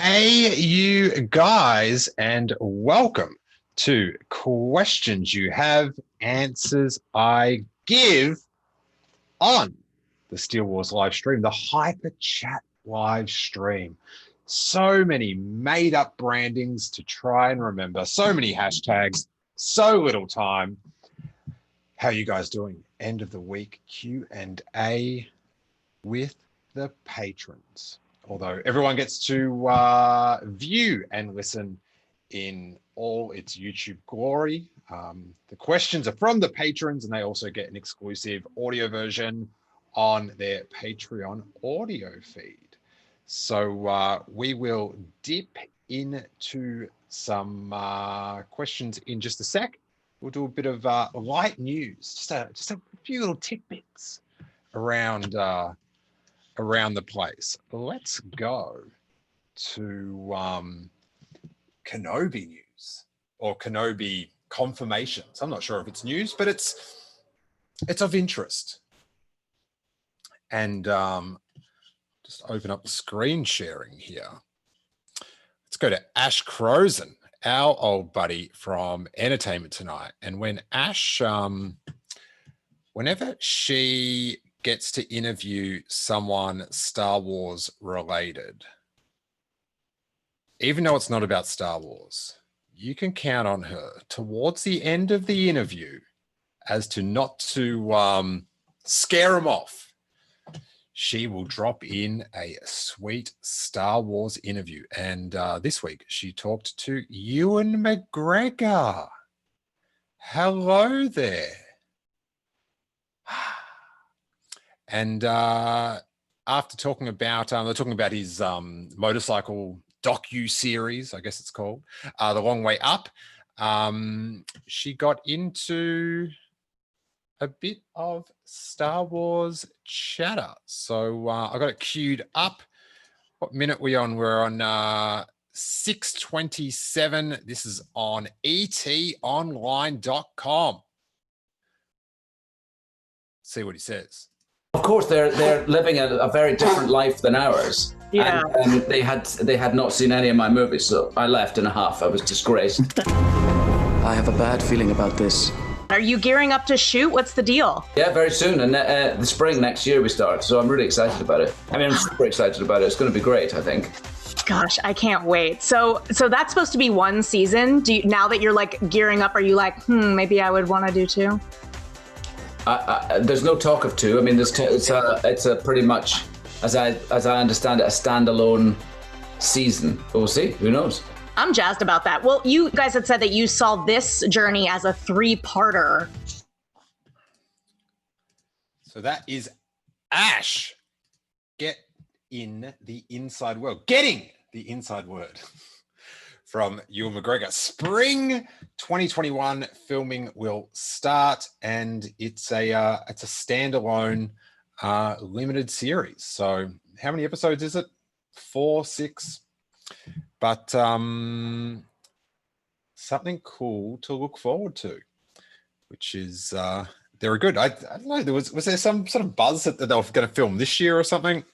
Hey, you guys, and welcome to Questions You Have, Answers I Give on the Steele Wars live stream, the Hyperchat live stream. So many made up brandings to try and remember, so many hashtags, so little time. How are you guys doing? End of the week Q&A with the patrons. Although everyone gets to view and listen in all its YouTube glory. The questions are from the patrons, and they also get an exclusive audio version on their Patreon audio feed. So we will dip into some questions in just a sec. We'll do a bit of light news, just a few little tidbits around the place. Let's go to Kenobi news or Kenobi confirmations. I'm not sure if it's news, but it's of interest. And just open up the screen sharing here. Let's go to Ash Crozen, our old buddy from Entertainment Tonight. And when Ash, whenever she gets to interview someone Star Wars related, even though it's not about Star Wars, you can count on her towards the end of the interview as to not to scare them off. She will drop in a sweet Star Wars interview. And this week she talked to Ewan McGregor. Hello there. And after talking about, they're talking about his motorcycle docu-series, I guess it's called, The Long Way Up. She got into a bit of Star Wars chatter. So I got it queued up. What minute are we on? We're on 6:27. This is on etonline.com. See what he says. Of course, they're living a very different life than ours. Yeah. And they had not seen any of my movies, so I left in a huff. I was disgraced. I have a bad feeling about this. Are you gearing up to shoot? What's the deal? Yeah, very soon. And the spring next year we start, so I'm really excited about it. I mean, I'm super excited about it. It's going to be great, I think. Gosh, I can't wait. So that's supposed to be one season. Now that you're like gearing up, are you like, maybe I would want to do two? There's no talk of two. I mean, it's a pretty much, as I understand it, a standalone season. But we'll see. Who knows? I'm jazzed about that. Well, you guys had said that you saw this journey as a 3-parter. So that is Ash. Get in the inside world. Getting the inside word from Ewan McGregor. Spring 2021 filming will start, and it's a standalone limited series. So how many episodes is it? 4, 6? But something cool to look forward to, which is very good. I don't know, was there some sort of buzz that they were going to film this year or something?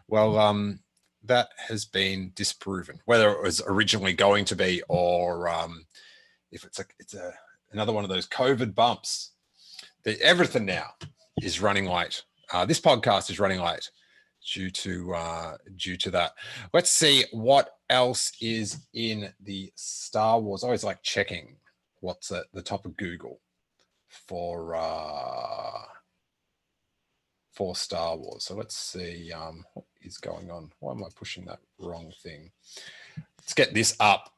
Well, that has been disproven, whether it was originally going to be or if it's another one of those COVID bumps. Everything now is running late. This podcast is running late due to that. Let's see what else is in the Star Wars. I always like checking what's at the top of Google for Star Wars. So let's see what is going on. Why am I pushing that wrong thing? Let's get this up.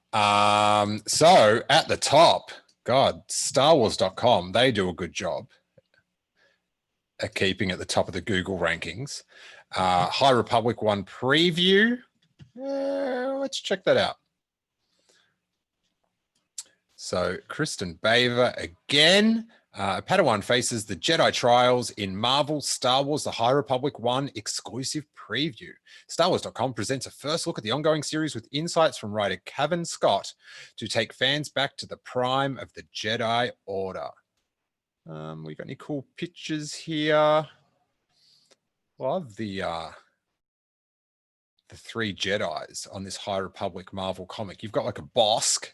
So at the top, God, StarWars.com, they do a good job at keeping at the top of the Google rankings. High Republic 1 preview. Let's check that out. So Kristen Baver again. Padawan faces the Jedi trials in Marvel Star Wars The High Republic 1 exclusive preview. StarWars.com presents a first look at the ongoing series with insights from writer Kevin Scott to take fans back to the prime of the Jedi Order. We got any cool pictures here? Love the the three Jedis on this High Republic Marvel comic. You've got like a Bosk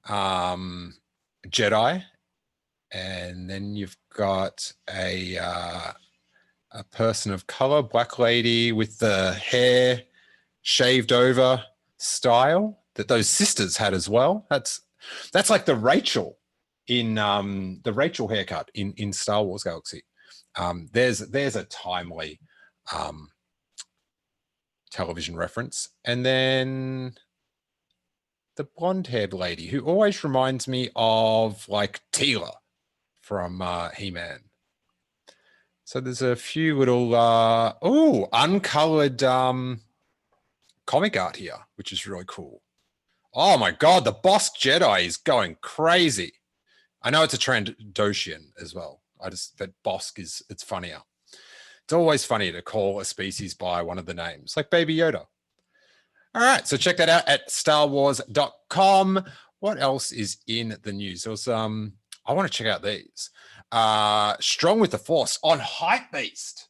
Jedi, and then you've got a person of color, black lady with the hair shaved over style that those sisters had as well. That's like the Rachel in the Rachel haircut in Star Wars Galaxy. There's a timely television reference. And then the blonde-haired lady who always reminds me of like Teela from He-Man. So there's a few little uncolored comic art here, which is really cool. Oh my God, the Bosk Jedi is going crazy. I know it's a Trandoshan as well. That Bosk it's funnier. It's always funny to call a species by one of the names, like Baby Yoda. All right, so check that out at starwars.com. What else is in the news? There was I want to check out these. Strong with the Force on Hypebeast.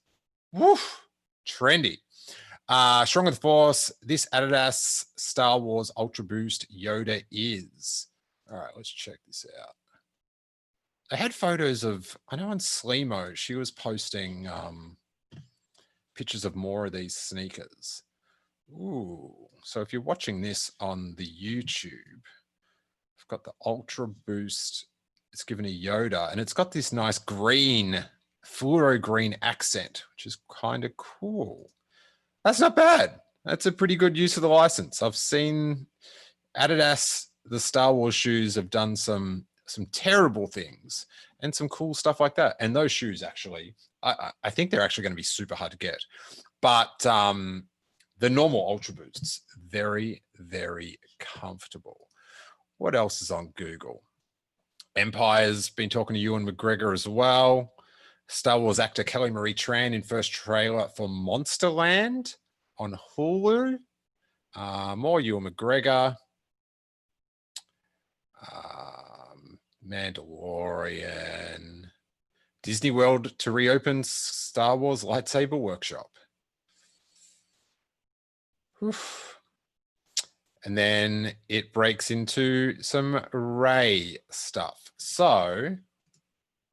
Woof, trendy. Strong with the Force. This Adidas Star Wars Ultra Boost Yoda is. All right, let's check this out. They had photos of, I know on Sleemo, she was posting pictures of more of these sneakers. Ooh, so if you're watching this on the YouTube, I've got the Ultra Boost. It's given a Yoda, and it's got this nice green, fluoro green accent, which is kind of cool. That's not bad. That's a pretty good use of the license. I've seen Adidas, the Star Wars shoes, have done some terrible things and some cool stuff like that. And those shoes, actually, I think they're actually going to be super hard to get. But the normal Ultra Boosts, very, very comfortable. What else is on Google? Empire's been talking to Ewan McGregor as well. Star Wars actor Kelly Marie Tran in first trailer for Monsterland on Hulu. More Ewan McGregor. Mandalorian. Disney World to reopen Star Wars lightsaber workshop. Oof. And then it breaks into some Rey stuff. So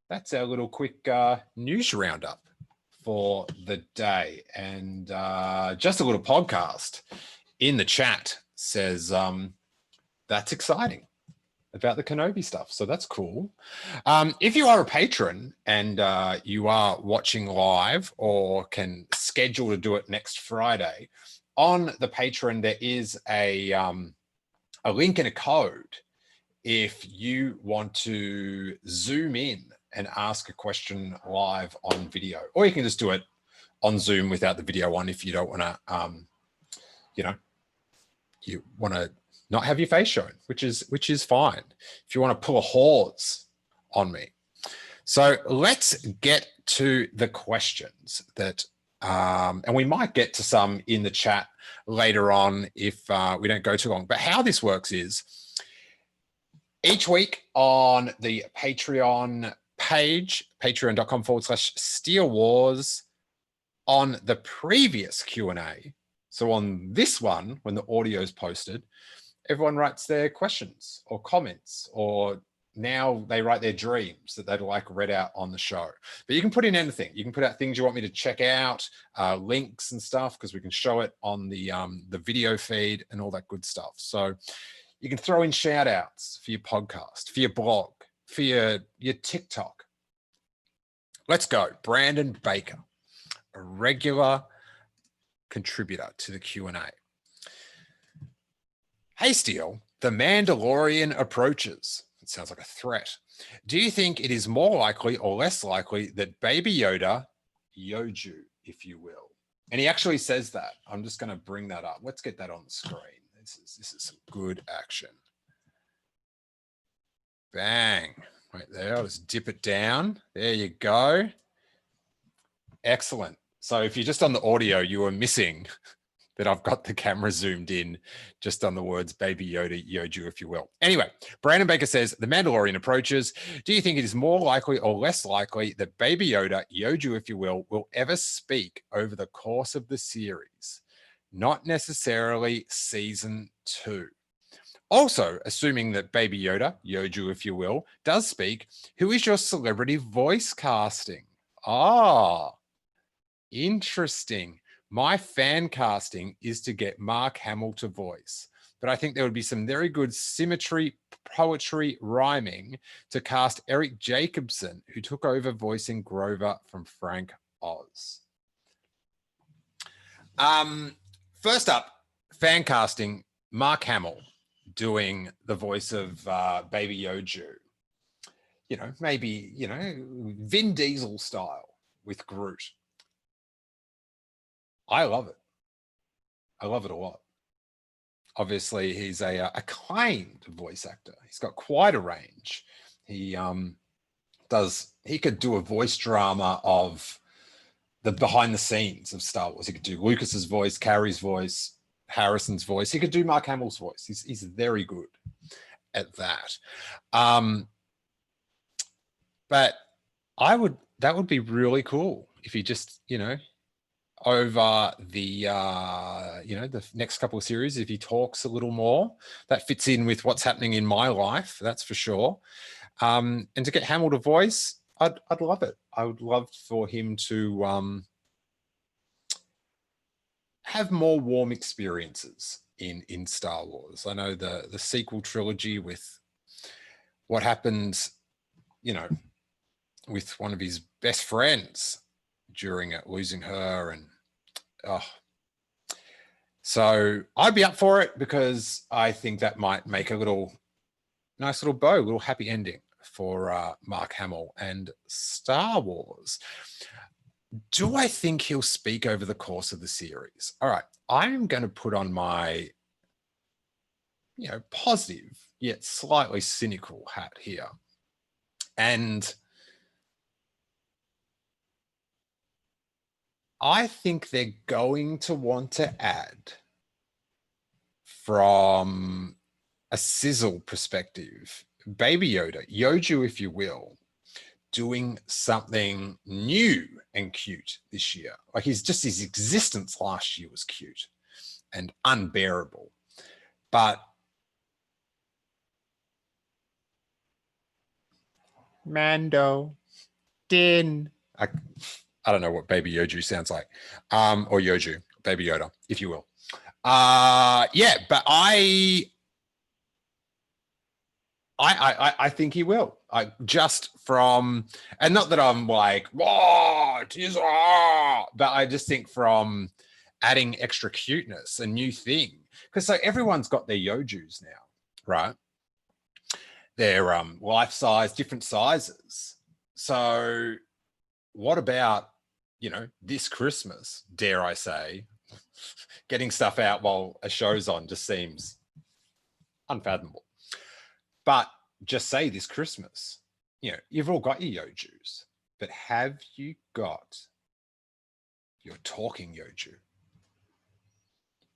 that's our little quick news roundup for the day. And just a little podcast in the chat says that's exciting about the Kenobi stuff. So that's cool. If you are a patron and you are watching live or can schedule to do it next Friday, on the Patreon, there is a link and a code if you want to zoom in and ask a question live on video, or you can just do it on Zoom without the video on if you don't want to, you want to not have your face shown, which is fine. If you want to pull a horse on me. So let's get to the questions that, and we might get to some in the chat later on if we don't go too long. But how this works is each week on the Patreon page, patreon.com/Steele Wars, on the previous Q&A, so on this one, when the audio is posted, everyone writes their questions or comments, or now they write their dreams that they'd like read out on the show. But you can put in anything. You can put out things you want me to check out, links and stuff, because we can show it on the video feed and all that good stuff. So you can throw in shout outs for your podcast, for your blog, for your TikTok. Let's go. Brandon Baker, a regular contributor to the Q&A. Hey, Steele, the Mandalorian approaches. It sounds like a threat. Do you think it is more likely or less likely that Baby Yoda, Yoju, if you will? And he actually says that. I'm just going to bring that up. Let's get that on the screen. This is some good action. Bang. Right there. I'll just dip it down. There you go. Excellent. So if you're just on the audio, you were missing that I've got the camera zoomed in just on the words Baby Yoda, Yoju, if you will. Anyway, Brandon Baker says, the Mandalorian approaches. Do you think it is more likely or less likely that Baby Yoda, Yoju, if you will ever speak over the course of the series? not necessarily season 2. Also, assuming that Baby Yoda, Yoju if you will, does speak, who is your celebrity voice casting? Ah, interesting. My fan casting is to get Mark Hamill to voice, but I think there would be some very good symmetry, poetry, rhyming to cast Eric Jacobson, who took over voicing Grover from Frank Oz. First up, fan casting, Mark Hamill doing the voice of Baby Yoju. You know, maybe, you know, Vin Diesel style with Groot. I love it. I love it a lot. Obviously, he's a acclaimed voice actor. He's got quite a range. He could do a voice drama of the behind the scenes of Star Wars. He could do Lucas's voice, Carrie's voice, Harrison's voice. He could do Mark Hamill's voice. He's very good at that. But that would be really cool if he just, you know, over the the next couple of series, if he talks a little more, that fits in with what's happening in my life, that's for sure. And to get Hamill to voice, I'd love it. I would love for him to have more warm experiences in Star Wars. I know the sequel trilogy with what happens, you know, with one of his best friends during it, losing her, and so I'd be up for it because I think that might make a nice little bow, little happy ending for Mark Hamill and Star Wars. Do I think he'll speak over the course of the series? All right, I'm going to put on my, you know, positive yet slightly cynical hat here, and I think they're going to want to add, from a sizzle perspective, Baby Yoda, Yoju if you will, doing something new and cute this year. Like his existence last year was cute and unbearable. But Mando, Din. I don't know what Baby Yoju sounds like. Or Yoju, Baby Yoda, if you will. Yeah, but I think he will. Just from, and not that I'm like, but I just think from adding extra cuteness, a new thing. Because so everyone's got their Yojus now, right? They're life size, different sizes. So what about, you know, this Christmas, dare I say, getting stuff out while a show's on just seems unfathomable. But just say this Christmas, you know, you've all got your Yojus, but have you got your talking Yoju?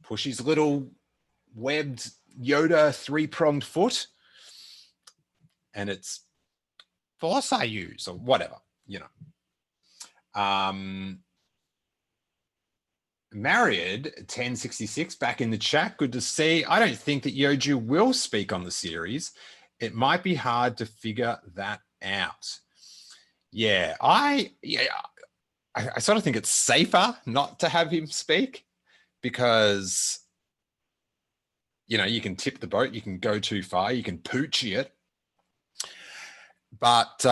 Push his little webbed Yoda 3-pronged foot, and it's Force I use or whatever, you know. Married 1066 back in the chat. Good to see. I don't think that Yoju will speak on the series. It might be hard to figure that out. Yeah, I sort of think it's safer not to have him speak because, you know, you can tip the boat, you can go too far, you can poochie it. But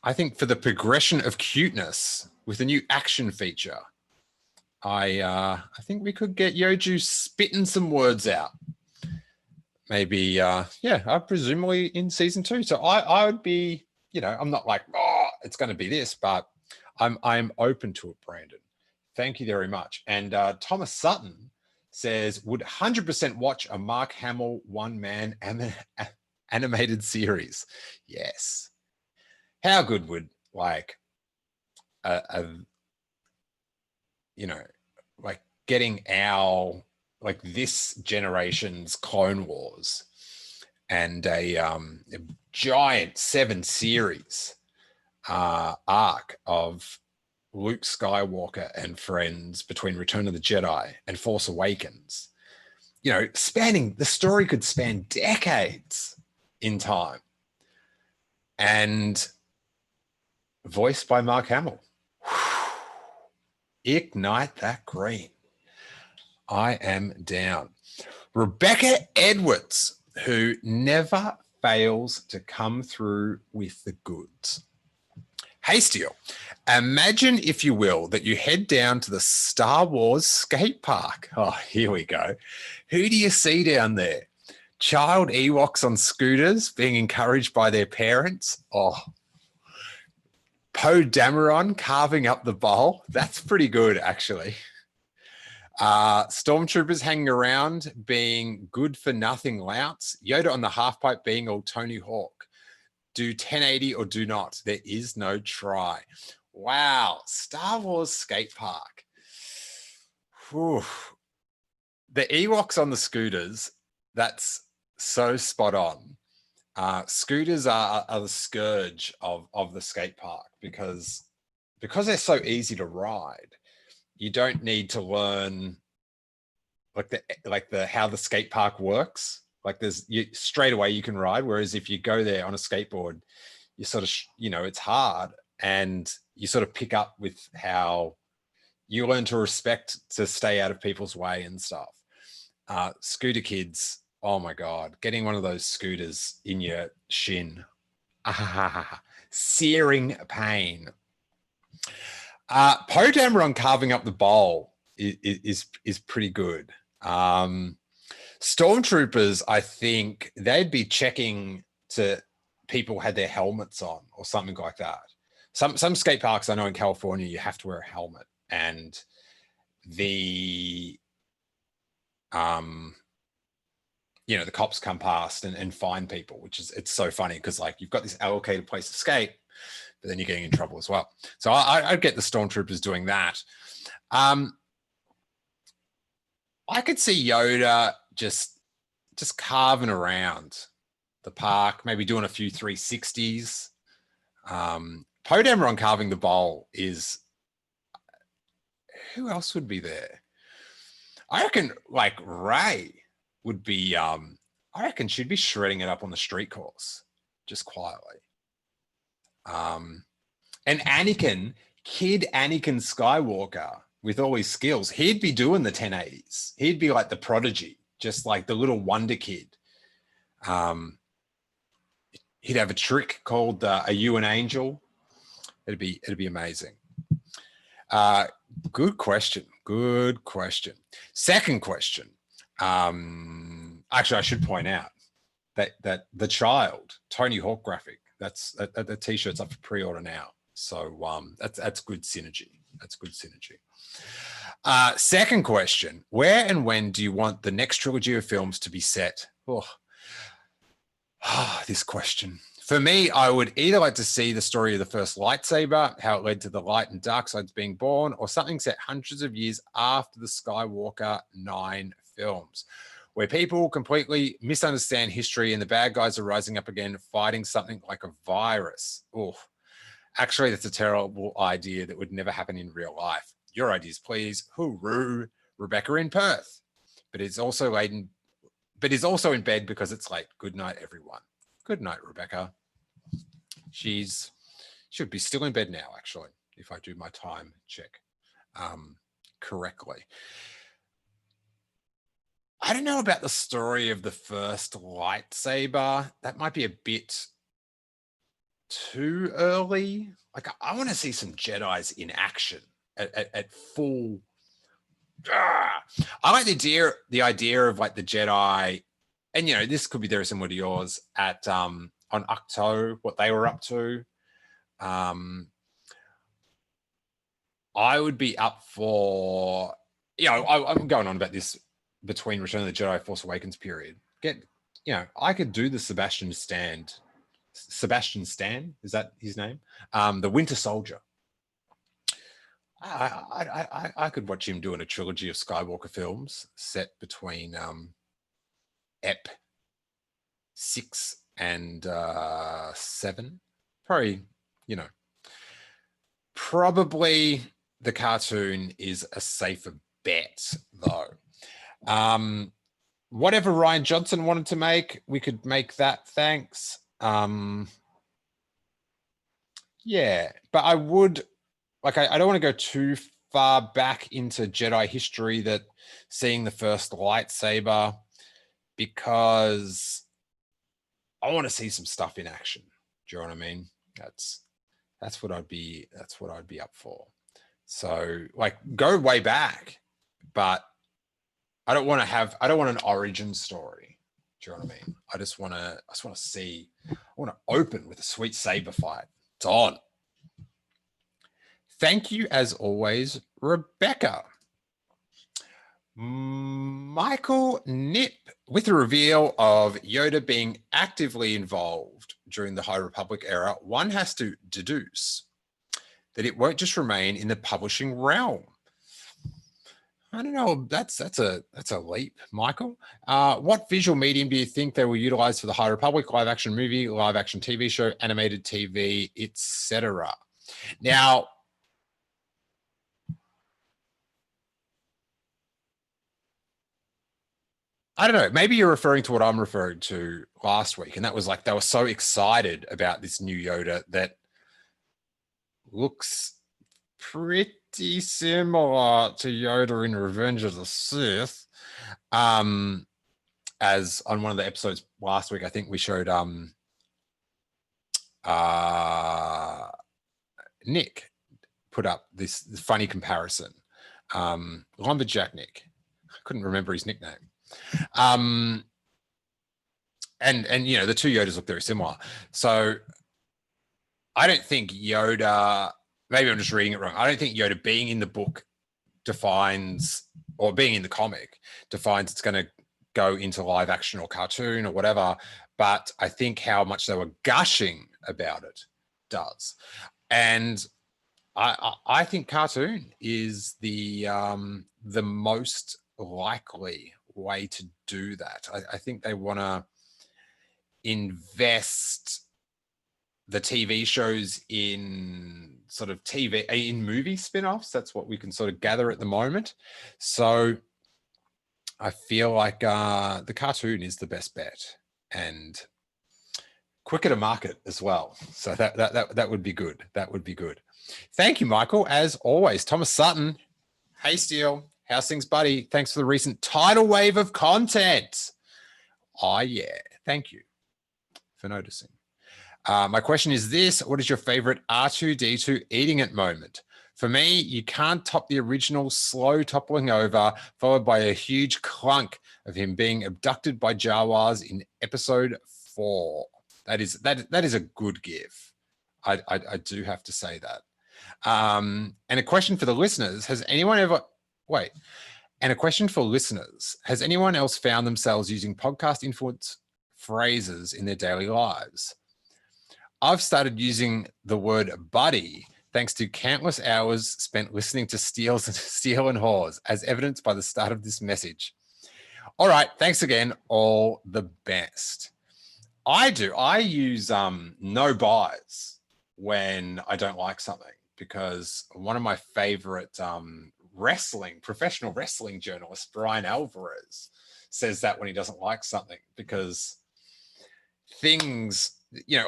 I think for the progression of cuteness with a new action feature, I think we could get Yoju spitting some words out. Maybe, presumably in season 2. So I would be, you know, I'm not like, oh, it's going to be this, but I'm open to it, Brandon. Thank you very much. And Thomas Sutton says, would 100% watch a Mark Hamill one-man animated series? Yes. How good would like you know, like getting our, like this generation's Clone Wars and a giant 7 series arc of Luke Skywalker and friends between Return of the Jedi and Force Awakens, you know, the story could span decades in time. And voiced by Mark Hamill. Ignite that green. I am down. Rebecca Edwards, who never fails to come through with the goods. Hey, Steele, imagine, if you will, that you head down to the Star Wars skate park. Oh, here we go. Who do you see down there? Child Ewoks on scooters being encouraged by their parents? Oh, Poe Dameron carving up the bowl. That's pretty good, actually. Stormtroopers hanging around being good for nothing louts. Yoda on the half-pipe being all Tony Hawk. Do 1080 or do not. There is no try. Wow. Star Wars skate park. Whew. The Ewoks on the scooters, that's so spot on. Scooters are the scourge of the skate park because they're so easy to ride. You don't need to learn how the skate park works. Like straight away you can ride. Whereas if you go there on a skateboard, you sort of, it's hard, and you sort of pick up with how you learn to respect, to stay out of people's way and stuff. Scooter kids, oh my God, getting one of those scooters in your shin. Searing pain. Poe Dameron carving up the bowl is pretty good. Stormtroopers, I think they'd be checking to people had their helmets on or something like that. Some skate parks I know in California, you have to wear a helmet, and the the cops come past and fine people, it's so funny because like you've got this allocated place to skate, but then you're getting in trouble as well. So I'd get the Stormtroopers doing that. I could see Yoda just carving around the park, maybe doing a few 360s. Poe Dameron carving the bowl is, who else would be there? I reckon like Rey would be, I reckon she'd be shredding it up on the street course, just quietly. And Anakin, kid Anakin Skywalker, with all his skills, he'd be doing the 1080s. He'd be like the prodigy, just like the little wonder kid. He'd have a trick called Are You an Angel? It'd be amazing. Good question. Good question. Second question. Actually, I should point out that the child Tony Hawk graphic, the t-shirt's up for pre-order now. So that's good synergy. That's good synergy. Second question: where and when do you want the next trilogy of films to be set? This question. For me, I would either like to see the story of the first lightsaber, how it led to the light and dark sides being born, or something set hundreds of years after the Skywalker 9 films, where people completely misunderstand history and the bad guys are rising up again, fighting something like a virus. Oh, actually, that's a terrible idea that would never happen in real life. Your ideas, please. Hooroo, Rebecca in Perth. But it's also in bed because it's late. Good night, everyone. Good night, Rebecca. She should be still in bed now, actually, if I do my time check correctly. I don't know about the story of the first lightsaber. That might be a bit too early. Like, I want to see some Jedis in action at full. I like the idea of like the Jedi, and this could be very similar to yours at on Ahch-To, what they were up to. I would be up for, I'm going on about this between Return of the Jedi, Force Awakens period. I could do the Sebastian Stan, is that his name? The Winter Soldier. I could watch him doing a trilogy of Skywalker films set between Ep 6 and 7. Probably probably the cartoon is a safer bet, though. Whatever Ryan Johnson wanted to make, we could make that, thanks. Yeah, but I would, like, I don't want to go too far back into Jedi history that seeing the first lightsaber, because I want to see some stuff in action. Do you know what I mean? That's what I'd be up for. So, like, go way back, but I don't want an origin story. Do you know what I mean? I just want to see, I want to open with a sweet saber fight. It's on. Thank you, as always, Rebecca. Michael Nip, with the reveal of Yoda being actively involved during the High Republic era, one has to deduce that it won't just remain in the publishing realm. I don't know. That's a leap, Michael. What visual medium do you think they will utilize for the High Republic? Live action movie, live action TV show, animated TV, etc. Now, I don't know. Maybe you're referring to what I'm referring to last week, and that was like they were so excited about this new Yoda that looks pretty similar to Yoda in Revenge of the Sith. As on one of the episodes last week, I think we showed Nick put up this funny comparison. Lumberjack Nick. I couldn't remember his nickname. And you know, the two Yodas look very similar. So I don't think Yoda, maybe I'm just reading it wrong. I don't think Yoda being in the book defines, or being in the comic defines it's going to go into live action or cartoon or whatever. But I think how much they were gushing about it does. And I think cartoon is the most likely way to do that. I think they want to invest the TV shows in sort of TV, in movie spin-offs. That's what we can sort of gather at the moment. So I feel like the cartoon is the best bet and quicker to market as well. So that would be good. That would be good. Thank you, Michael. As always, Thomas Sutton. Hey, Steele. How's things, buddy? Thanks for the recent tidal wave of content. Oh, yeah. Thank you for noticing. My question is this: what is your favorite R2-D2 eating it moment? For me, you can't top the original slow toppling over, followed by a huge clunk of him being abducted by Jawas in episode 4. That is a good give. I do have to say that. And a question for the listeners: has anyone ever And a question for listeners: has anyone else found themselves using podcast influence phrases in their daily lives? I've started using the word buddy thanks to countless hours spent listening to Steele and Hawes, as evidenced by the start of this message. All right, thanks again. All the best. I use no buys when I don't like something, because one of my favorite professional wrestling journalists, Brian Alvarez, says that when he doesn't like something, because things, you know,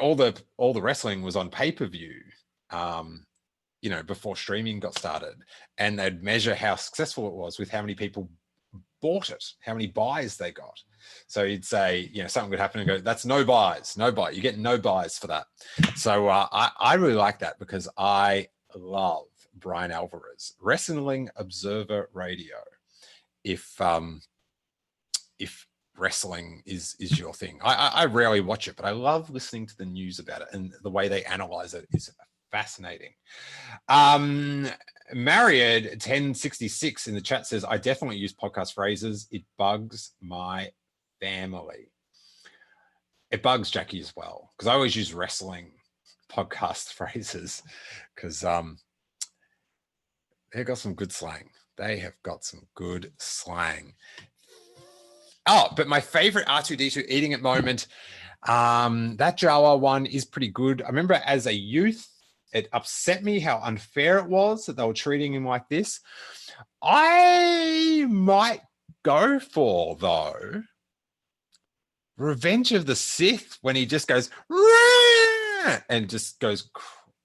all the wrestling was on pay-per-view, you know, before streaming got started, and they'd measure how successful it was with how many people bought it, how many buys they got. So he'd say, you know, something would happen and go, that's no buys, no buy. You get no buys for that. So I really like that, because I love Brian Alvarez, Wrestling Observer Radio. If wrestling is your thing, I rarely watch it, but I love listening to the news about it, and the way they analyze it is fascinating. Marriott 1066 in the chat says, I definitely use podcast phrases. It bugs my family. It bugs Jackie as well, because I always use wrestling podcast phrases, because they've got some good slang. They have got some good slang. Oh, but my favorite R2-D2 eating it moment, that Jawa one is pretty good. I remember as a youth It upset me how unfair it was that they were treating him like this. I might go for, though, Revenge of the Sith, when he just goes "Rah!" and just goes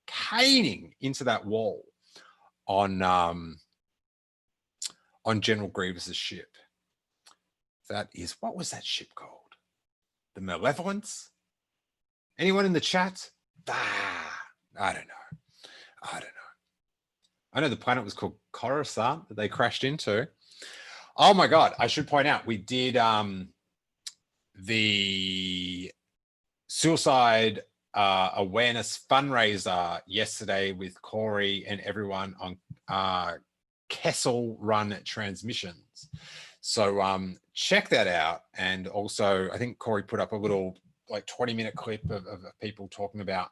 caning into that wall on General Grievous's ship. That is, what was that ship called? The Malevolence? Anyone in the chat? I don't know. I know the planet was called Coruscant that they crashed into. Oh my God, I should point out, we did the suicide awareness fundraiser yesterday with Corey and everyone on Kessel Run Transmissions. So check that out. And also, I think Corey put up a little like 20-minute clip of people talking about,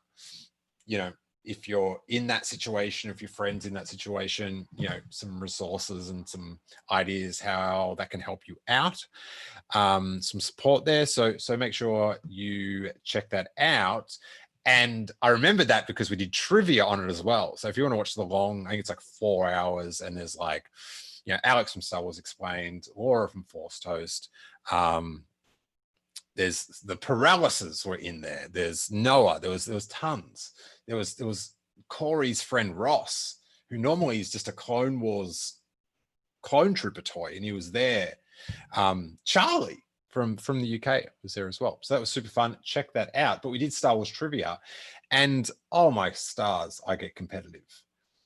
you know, if you're in that situation, if your friend's in that situation, you know, some resources and some ideas how that can help you out. Some support there. So make sure you check that out. And I remember that because we did trivia on it as well. So if you want to watch the long, I think it's like 4 hours, and there's like, you know, Alex from Star Wars Explained, Laura from Force Toast. There's the Paralysis were in there. There's Noah. There was tons. There was Corey's friend Ross, who normally is just a Clone Wars clone trooper toy, and he was there. Charlie from the UK was there as well. So that was super fun. Check that out. But we did Star Wars trivia, and oh my stars, I get competitive.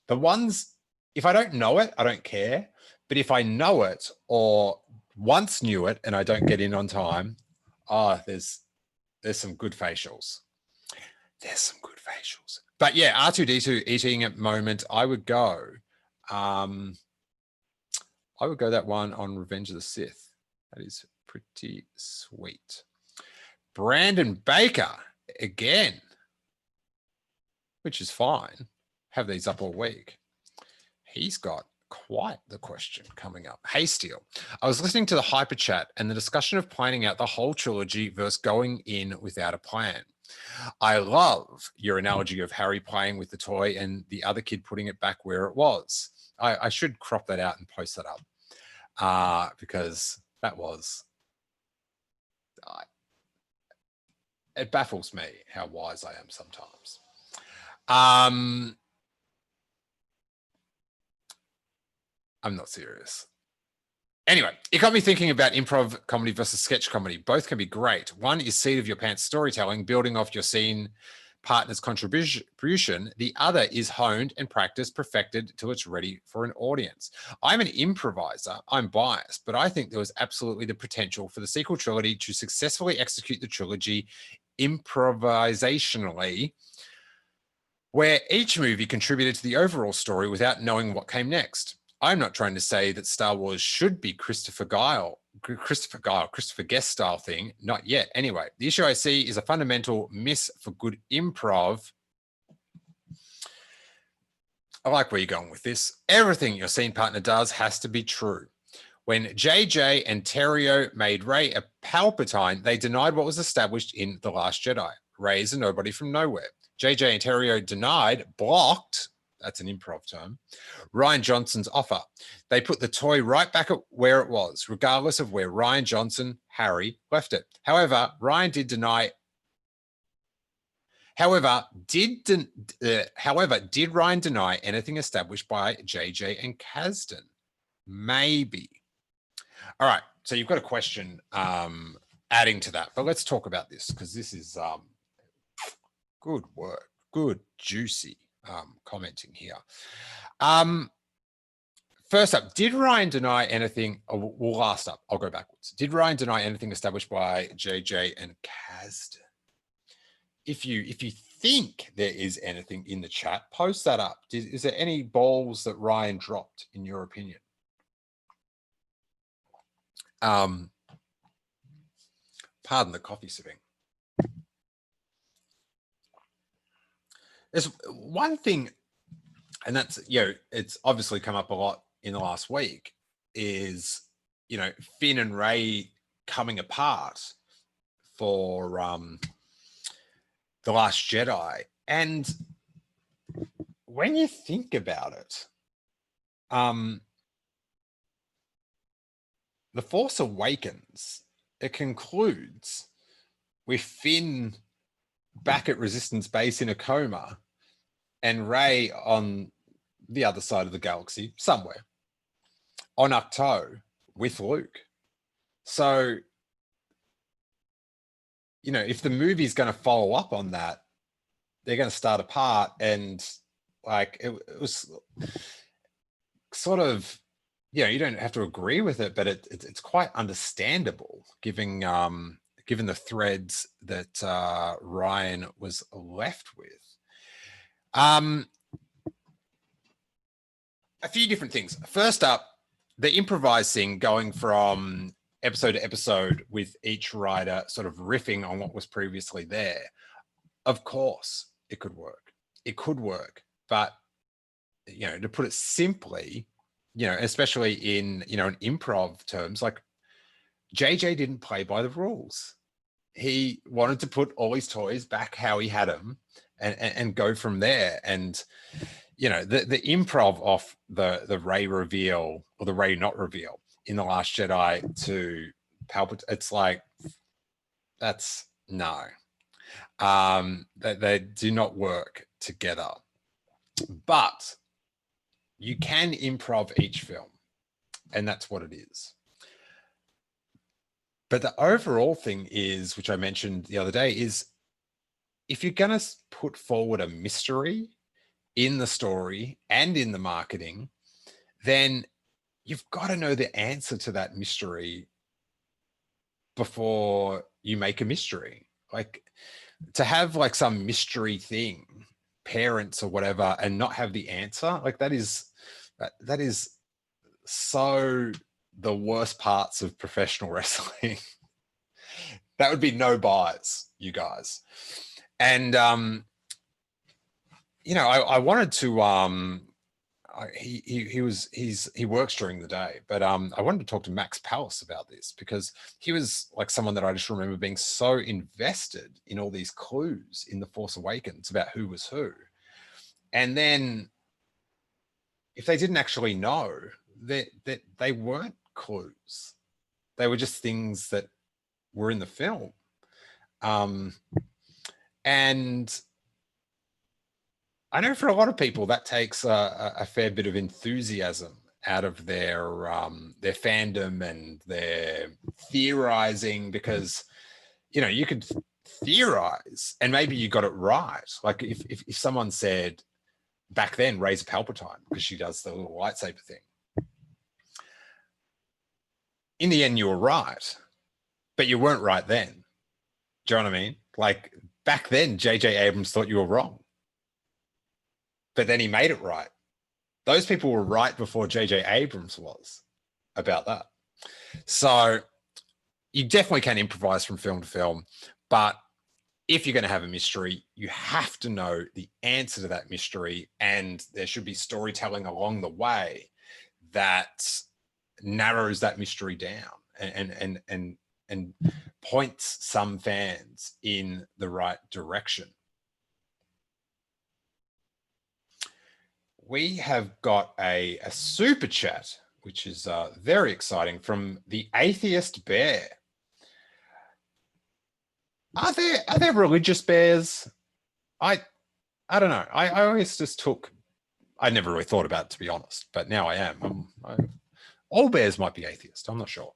The ones, if I don't know it, I don't care. But if I know it or once knew it and I don't get in on time, there's some good facials. There's some good facials. But yeah, R2-D2 eating at moment, I would go that one on Revenge of the Sith. That is pretty sweet. Brandon Baker again, which is fine. Have these up all week. He's got quite the question coming up. Hey, Steele, I was listening to the Hyperchat and the discussion of planning out the whole trilogy versus going in without a plan. I love your analogy of Harry playing with the toy and the other kid putting it back where it was. I should crop that out and post that up because that was... it baffles me how wise I am sometimes. I'm not serious. Anyway, it got me thinking about improv comedy versus sketch comedy. Both can be great. One is seat of your pants storytelling, building off your scene partner's contribution. The other is honed and practiced, perfected till it's ready for an audience. I'm an improviser. I'm biased, but I think there was absolutely the potential for the sequel trilogy to successfully execute the trilogy improvisationally, where each movie contributed to the overall story without knowing what came next. I'm not trying to say that Star Wars should be Christopher Guest style thing. Not yet. Anyway, the issue I see is a fundamental miss for good improv. I like where you're going with this. Everything your scene partner does has to be true. When JJ and Terrio made Rey a Palpatine, they denied what was established in The Last Jedi. Rey is a nobody from nowhere. JJ and Terrio blocked, that's an improv term, Rian Johnson's offer. They put the toy right back at where it was, regardless of where Rian Johnson, Harry, left it. However, did Ryan deny anything established by JJ and Kasdan? Maybe. All right, so you've got a question adding to that, but let's talk about this because this is good work, good, juicy commenting here. First up, did Ryan deny anything? Well, last up, I'll go backwards. Did Ryan deny anything established by JJ and Kasdan? If you think there is anything in the chat, post that up. Is there any balls that Ryan dropped, in your opinion? Pardon the coffee sipping. There's one thing, and that's, it's obviously come up a lot in the last week, is, Finn and Rey coming apart for The Last Jedi. And when you think about it, The Force Awakens, it concludes with Finn back at Resistance Base in a coma and Rey on the other side of the galaxy, somewhere, on Ahch-To with Luke. So, you know, if the movie's going to follow up on that, they're going to start apart, and like it was sort of, you know, you don't have to agree with it, but it's quite understandable given the threads that Ryan was left with. A few different things. First up, the improvising, going from episode to episode with each writer sort of riffing on what was previously there. Of course, it could work. It could work, but you know, to put it simply, you know, especially in, you know, in improv terms, like JJ didn't play by the rules. He wanted to put all his toys back how he had them and go from there. And, you know, the improv off the Rey reveal, or the Rey not reveal in The Last Jedi to Palpatine, it's like, that's no. They do not work together. But you can improv each film, and that's what it is. But the overall thing is, which I mentioned the other day, is if you're going to put forward a mystery in the story and in the marketing, then you've got to know the answer to that mystery before you make a mystery. Like, to have like some mystery thing, parents or whatever, and not have the answer, like that is so the worst parts of professional wrestling. That would be no buys, you guys. And you know, I wanted to he works during the day, but I wanted to talk to Max Palace about this, because he was like someone that I just remember being so invested in all these clues in The Force Awakens about who was who. And then if they didn't actually know, that they weren't clues. They were just things that were in the film. And I know for a lot of people that takes a fair bit of enthusiasm out of their fandom and their theorizing, because, you know, you could theorize and maybe you got it right. Like if someone said back then, Rey's Palpatine, because she does the little lightsaber thing. In the end, you were right, but you weren't right then. Do you know what I mean? Like back then, J.J. Abrams thought you were wrong, but then he made it right. Those people were right before J.J. Abrams was about that. So you definitely can improvise from film to film, but if you're going to have a mystery, you have to know the answer to that mystery, and there should be storytelling along the way that narrows that mystery down and points some fans in the right direction. We have got a super chat, which is very exciting, from the Atheist Bear. Are there religious bears? I don't know. I always just I never really thought about it, to be honest, but now I am. All bears might be atheist. I'm not sure.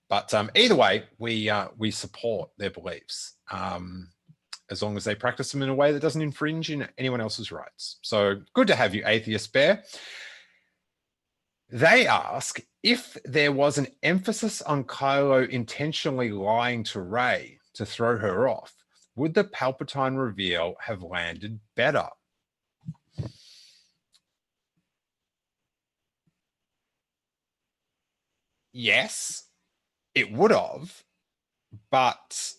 But either way, we support their beliefs as long as they practice them in a way that doesn't infringe on anyone else's rights. So good to have you, Atheist Bear. They ask, if there was an emphasis on Kylo intentionally lying to Rey to throw her off, would the Palpatine reveal have landed better? Yes, it would have, but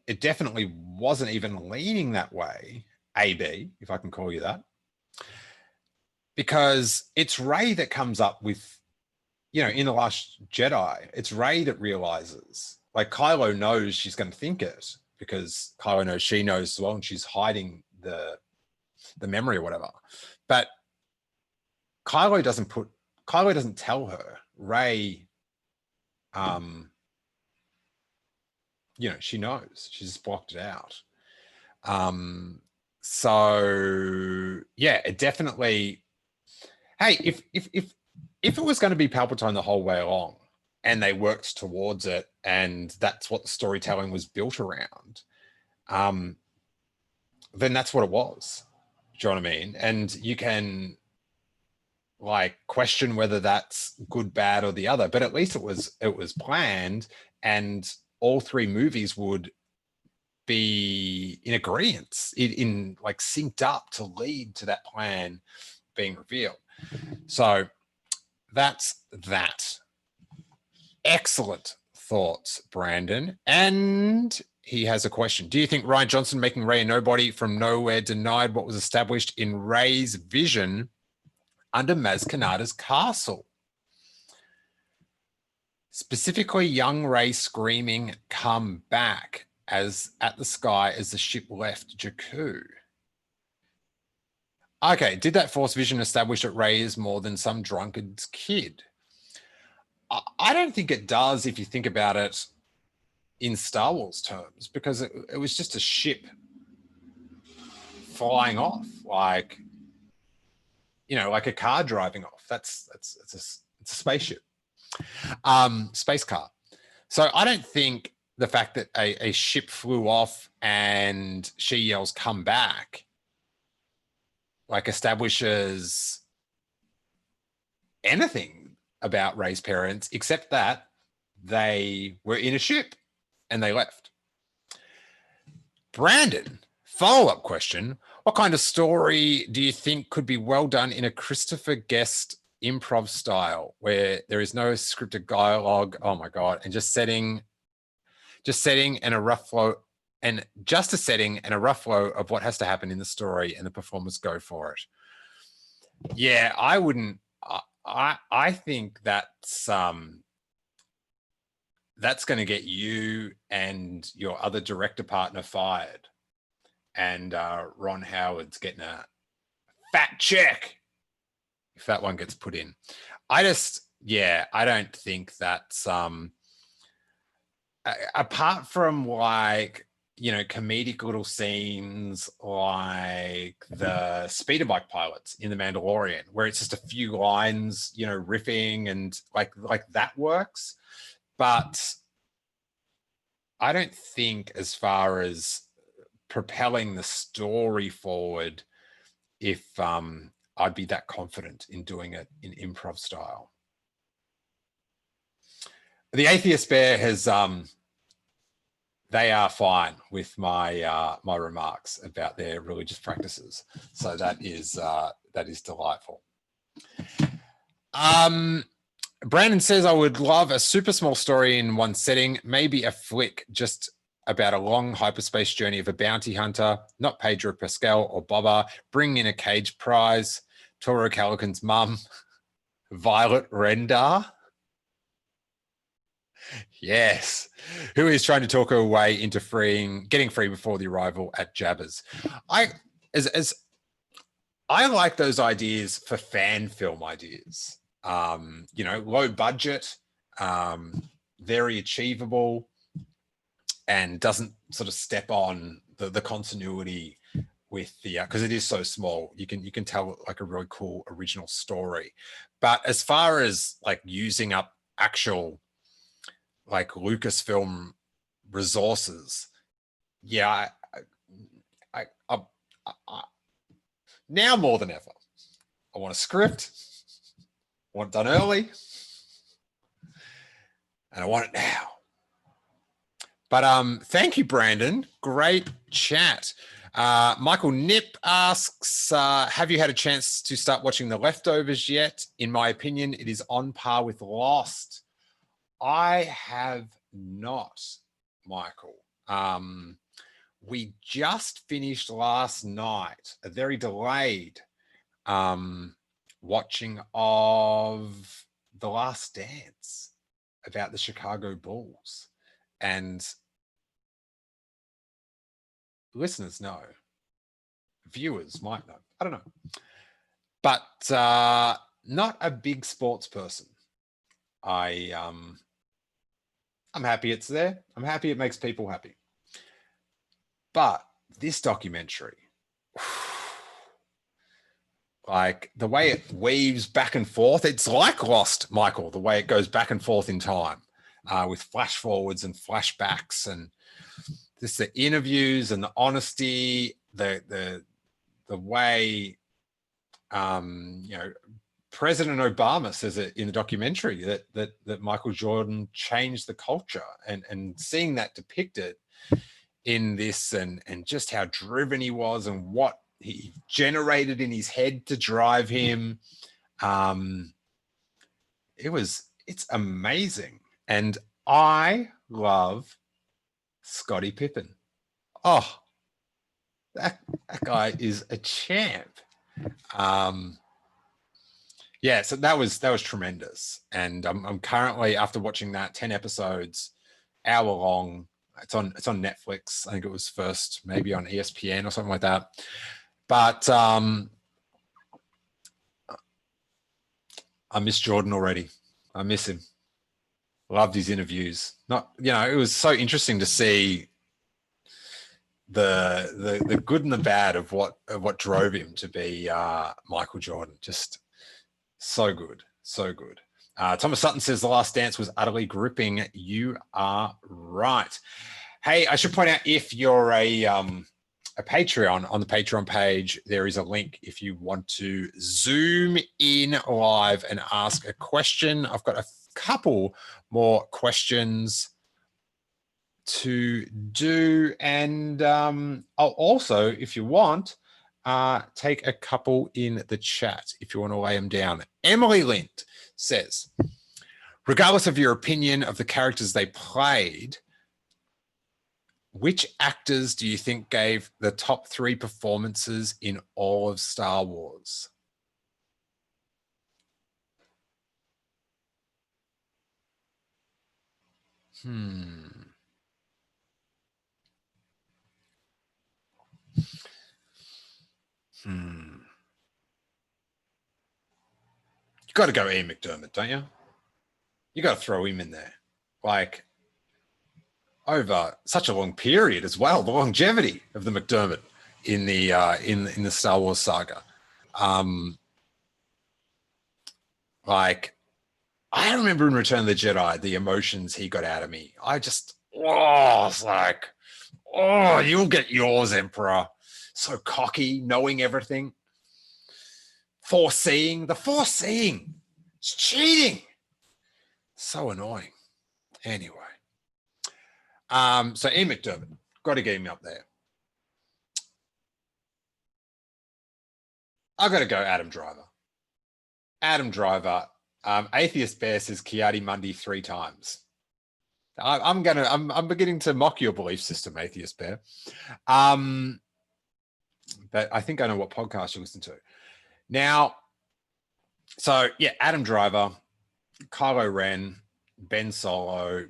it definitely wasn't even leaning that way, AB, if I can call you that, because it's Rey that comes up with, you know, in The Last Jedi, it's Rey that realizes, like Kylo knows she's going to think it, because Kylo knows she knows as well, and she's hiding the memory or whatever. But Kylo doesn't tell her. Ray, she knows. She's just blocked it out. So yeah, it definitely. Hey, if it was going to be Palpatine the whole way along, and they worked towards it, and that's what the storytelling was built around, then that's what it was. Do you know what I mean? And you can like question whether that's good, bad, or the other, but at least it was planned, and all three movies would be in agreement, in like synced up to lead to that plan being revealed. So that's that. Excellent thoughts, Brandon. And he has a question. Do you think Rian Johnson making Rey a nobody from nowhere denied what was established in Rey's vision under Maz Kanata's castle? Specifically, young Rey screaming, "Come back," as at the sky as the ship left Jakku. Okay, did that Force vision establish that Rey is more than some drunkard's kid? I don't think it does if you think about it in Star Wars terms, because it was just a ship flying off, like a car driving off. It's a spaceship, space car. So I don't think the fact that a ship flew off and she yells, "Come back," like establishes anything about Rey's parents, except that they were in a ship and they left. Brandon, follow-up question. What kind of story do you think could be well done in a Christopher Guest improv style where there is no scripted dialogue? Oh my God. And just setting and a rough flow, and just a setting and a rough flow of what has to happen in the story, and the performers go for it. Yeah, I wouldn't. I think that's going to get you and your other director partner fired, and Ron Howard's getting a fat check if that one gets put in. I don't think that's apart from like comedic little scenes like the speeder bike pilots in The Mandalorian, where it's just a few lines, riffing, and like that works. But I don't think as far as propelling the story forward, if I'd be that confident in doing it in improv style. The Atheist Bear has they are fine with my my remarks about their religious practices, so that is delightful. Brandon says, I would love a super small story in one setting, maybe a flick just about a long hyperspace journey of a bounty hunter, not Pedro Pascal or Boba, bring in a cage prize, Toro Calican's mum, Violet Rendar. Yes, who is trying to talk her way into getting free before the arrival at Jabba's. I like those ideas for fan film ideas. Low budget, very achievable, and doesn't sort of step on the continuity with the because it is so small. You can tell like a really cool original story. But as far as like using up actual like Lucasfilm resources, yeah, I now more than ever, I want a script, I want it done early, and I want it now. But thank you, Brandon. Great chat. Michael Nip asks, have you had a chance to start watching The Leftovers yet? In my opinion, it is on par with Lost. I have not, Michael. We just finished last night a very delayed watching of The Last Dance about the Chicago Bulls. And listeners know, viewers might know, I don't know. But not a big sports person. I'm happy it's there. I'm happy it makes people happy. But this documentary, like the way it weaves back and forth, it's like Lost, Michael, the way it goes back and forth in time with flash forwards and flashbacks, and just the interviews and the honesty, the way, President Obama says it in the documentary that Michael Jordan changed the culture, and seeing that depicted in this, and just how driven he was and what he generated in his head to drive him. It's amazing. And I love Scottie Pippen. Oh, that guy is a champ. Yeah, so that was tremendous. And I'm currently, after watching that, 10 episodes, hour long. It's on Netflix. I think it was first maybe on ESPN or something like that. But I miss Jordan already. I miss him. Loved his interviews. It was so interesting to see the good and the bad of what drove him to be Michael Jordan. Just so good, so good. Thomas Sutton says The Last Dance was utterly gripping. You are right. Hey, I should point out, if you're a Patreon, on the Patreon page, there is a link if you want to Zoom in live and ask a question. I've got a couple more questions to do, and I'll also, if you want, take a couple in the chat if you want to lay them down. Emily Lind says, regardless of your opinion of the characters they played, which actors do you think gave the top 3 performances in all of Star Wars? You got to go Ian McDiarmid, don't you? You got to throw him in there, like, over such a long period as well. The longevity of the McDiarmid in the in the Star Wars saga. Like, I remember in Return of the Jedi, the emotions he got out of me. I just, it's like, you'll get yours, Emperor. So cocky, knowing everything. Foreseeing. It's cheating. So annoying. Anyway. So Ian McDiarmid, got to get him up there. I've got to go Adam Driver. Atheist Bear says Kiadi Mundi 3 times. I'm beginning to mock your belief system, Atheist Bear. But I think I know what podcast you listen to. Now, so yeah, Adam Driver, Kylo Ren, Ben Solo,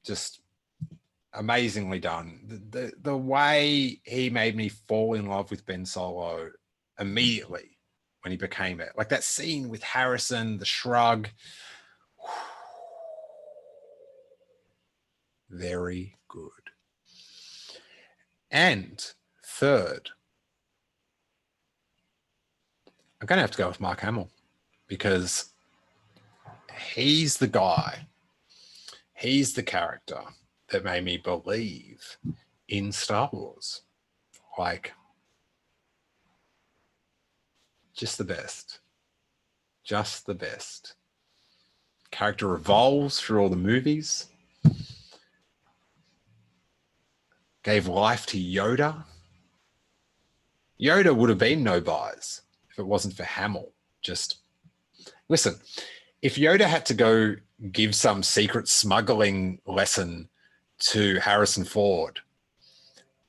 just amazingly done. The way he made me fall in love with Ben Solo immediately when he became it. Like that scene with Harrison, the shrug. Very good. And third, I'm going to have to go with Mark Hamill, because he's the guy, he's the character that made me believe in Star Wars. Like, just the best. Just the best. Character evolves through all the movies. Gave life to Yoda. Yoda would have been no buys if it wasn't for Hamill. Just listen, if Yoda had to go give some secret smuggling lesson to Harrison Ford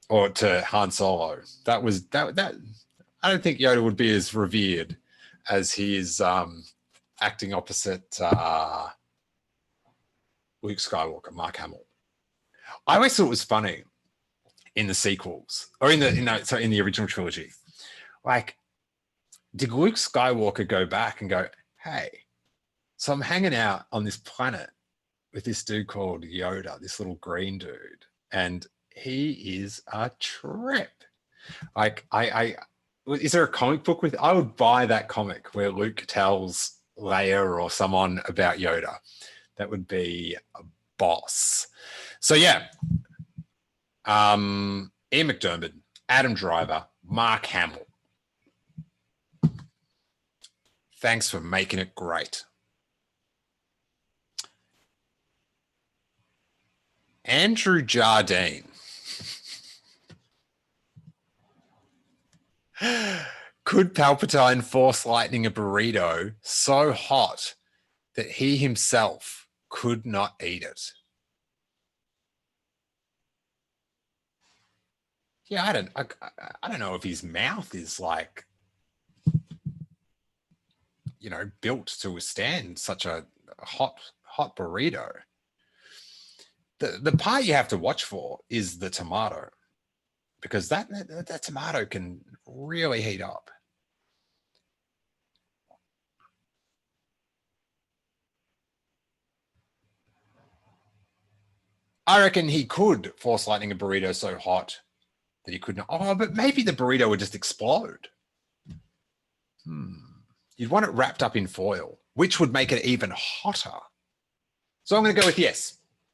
or to Han Solo, that I don't think Yoda would be as revered as he is acting opposite Luke Skywalker, Mark Hamill. I always thought it was funny in the sequels, or in the original trilogy. Like, did Luke Skywalker go back and go, hey, so I'm hanging out on this planet with this dude called Yoda, this little green dude, and he is a trip. Like, is there a comic book with? I would buy that comic where Luke tells Leia or someone about Yoda. That would be a boss. So yeah, Ian McDermott, Adam Driver, Mark Hamill. Thanks for making it great. Andrew Jardine. Could Palpatine force lightning a burrito so hot that he himself could not eat it? Yeah, I don't know if his mouth is like, you know, built to withstand such a hot burrito. The part you have to watch for is the tomato, because that tomato can really heat up. I reckon he could force lightning a burrito so hot that he couldn't. Oh, but maybe the burrito would just explode. You'd want it wrapped up in foil, which would make it even hotter. So I'm going to go with yes.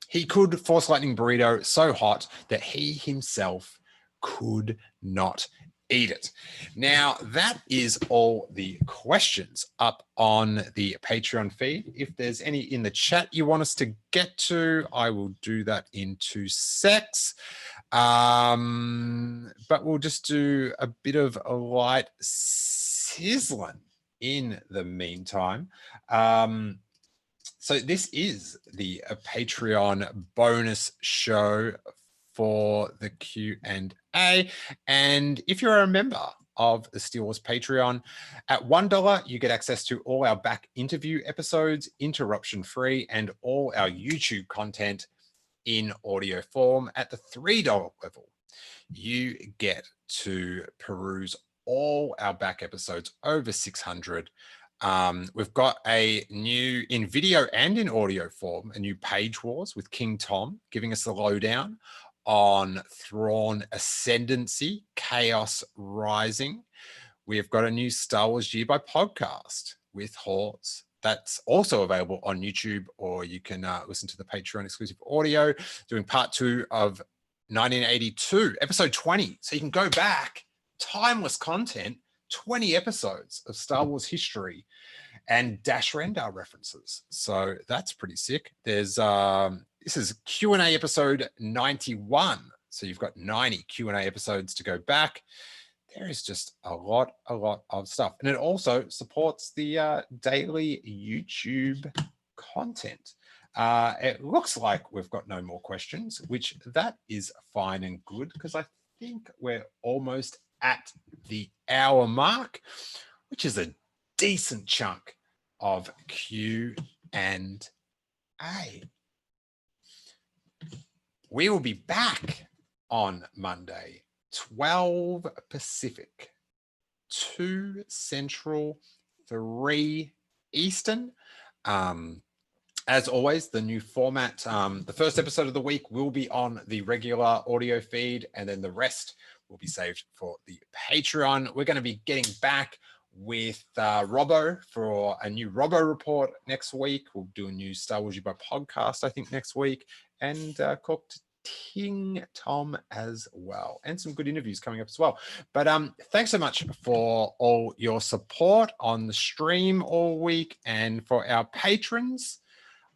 He could force lightning burrito so hot that he himself could not eat it. Now, that is all the questions up on the Patreon feed. If there's any in the chat you want us to get to, I will do that in 2 secs. But we'll just do a bit of a light sizzling in the meantime. So this is the Patreon bonus show for the Q&A. And if you're a member of the Steele Wars Patreon, at $1, you get access to all our back interview episodes, interruption-free, and all our YouTube content in audio form. At the $3 level, you get to peruse all our back episodes, over 600. We've got a new, in video and in audio form, a new Page Wars with King Tom, giving us the lowdown on Thrawn Ascendancy, Chaos Rising. We've got a new Star Wars Year by podcast with Hawes. That's also available on YouTube, or you can listen to the Patreon exclusive audio, doing part 2 of 1982, episode 20. So you can go back, timeless content, 20 episodes of Star Wars history and Dash Rendar references. So that's pretty sick. There's this is Q&A episode 91. So you've got 90 Q&A episodes to go back. There is just a lot of stuff. And it also supports the daily YouTube content. It looks like we've got no more questions, which that is fine and good, because I think we're almost at the hour mark, which is a decent chunk of Q&A. We will be back on Monday, 12 Pacific, 2 Central, 3 Eastern. As always, the new format, the first episode of the week will be on the regular audio feed, and then the rest will be saved for the Patreon. We're going to be getting back with Robbo for a new Robbo report next week. We'll do a new Star Wars by podcast, I think, next week, and cooked King Tom as well, and some good interviews coming up as well. But thanks so much for all your support on the stream all week, and for our patrons,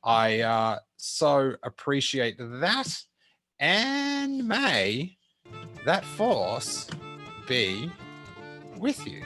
I so appreciate that. And may that force be with you.